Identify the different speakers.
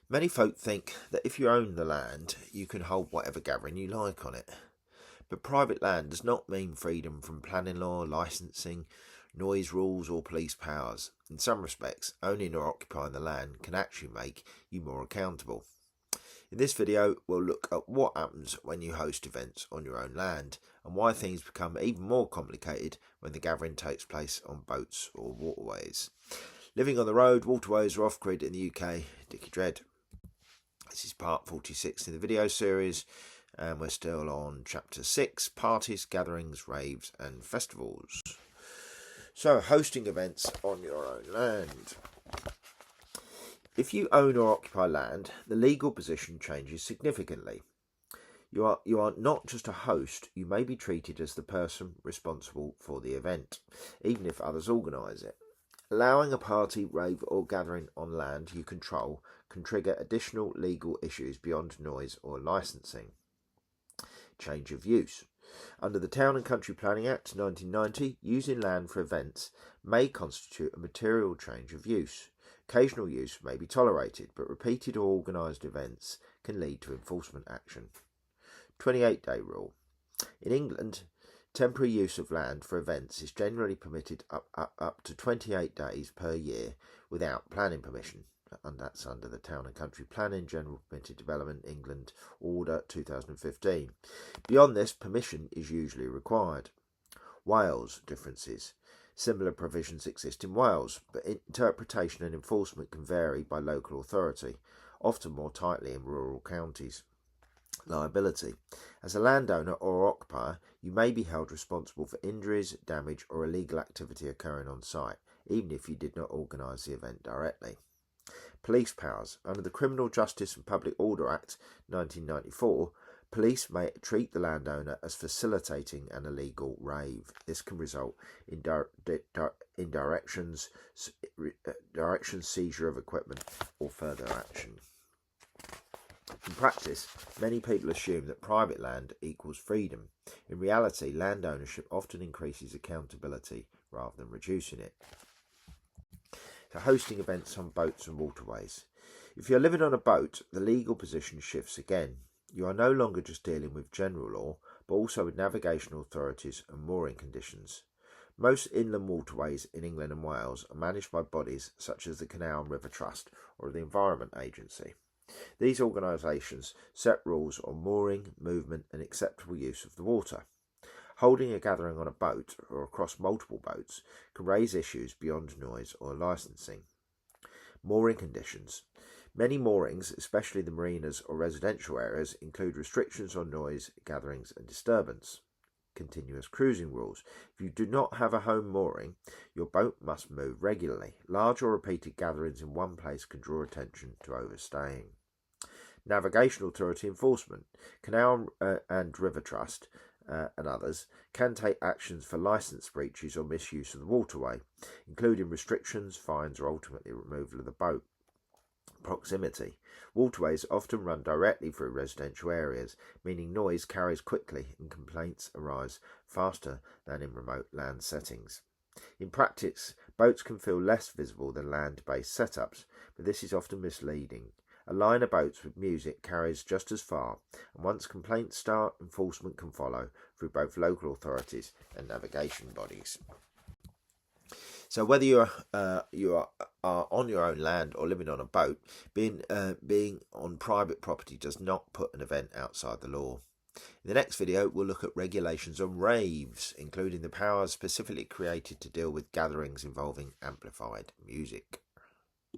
Speaker 1: Many folk think that if you own the land, you can hold whatever gathering you like on it. But private land does not mean freedom from planning law, licensing, noise rules or police powers. In some respects, owning or occupying the land can actually make you more accountable. In this video, we'll look at what happens when you host events on your own land and why things become even more complicated when the gathering takes place on boats or waterways. Living on the road, waterways or off-grid in the UK, Dickie Dread. This is part 46 in the video series, and we're still on chapter 6, parties, gatherings, raves and festivals. So, hosting events on your own land. If you own or occupy land, the legal position changes significantly. You are not just a host, you may be treated as the person responsible for the event, even if others organise it. Allowing a party, rave or gathering on land you control can trigger additional legal issues beyond noise or licensing. Change of use. Under the Town and Country Planning Act 1990, using land for events may constitute a material change of use. Occasional use may be tolerated, but repeated or organised events can lead to enforcement action. 28-day rule. In England, temporary use of land for events is generally permitted up to 28 days per year without planning permission, and that's under the Town and Country Planning General Permitted Development England Order 2015. Beyond this, permission is usually required. Wales differences. Similar provisions exist in Wales, but interpretation and enforcement can vary by local authority, often more tightly in rural counties. Liability. As a landowner or occupier, you may be held responsible for injuries, damage or illegal activity occurring on site, even if you did not organise the event directly. Police powers. Under the Criminal Justice and Public Order Act 1994, police may treat the landowner as facilitating an illegal rave. This can result in directions, seizure of equipment or further action. In practice, many people assume that private land equals freedom. In reality, land ownership often increases accountability rather than reducing it. So, hosting events on boats and waterways. If you're living on a boat, the legal position shifts again. You are no longer just dealing with general law, but also with navigational authorities and mooring conditions. Most inland waterways in England and Wales are managed by bodies such as the Canal and River Trust or the Environment Agency. These organisations set rules on mooring, movement and acceptable use of the water. Holding a gathering on a boat or across multiple boats can raise issues beyond noise or licensing. Mooring conditions. Many moorings, especially the marinas or residential areas, include restrictions on noise, gatherings and disturbance. Continuous cruising rules. If you do not have a home mooring, your boat must move regularly. Large or repeated gatherings in one place can draw attention to overstaying. Navigational authority enforcement. Canal and River Trust and others can take actions for licence breaches or misuse of the waterway, including restrictions, fines or ultimately removal of the boat. Proximity. Waterways often run directly through residential areas, meaning noise carries quickly and complaints arise faster than in remote land settings. In practice, boats can feel less visible than land-based setups, but this is often misleading. A line of boats with music carries just as far, and once complaints start, enforcement can follow through both local authorities and navigation bodies. So whether you are on your own land or living on a boat, being on private property does not put an event outside the law. In the next video, we'll look at regulations on raves, including the powers specifically created to deal with gatherings involving amplified music.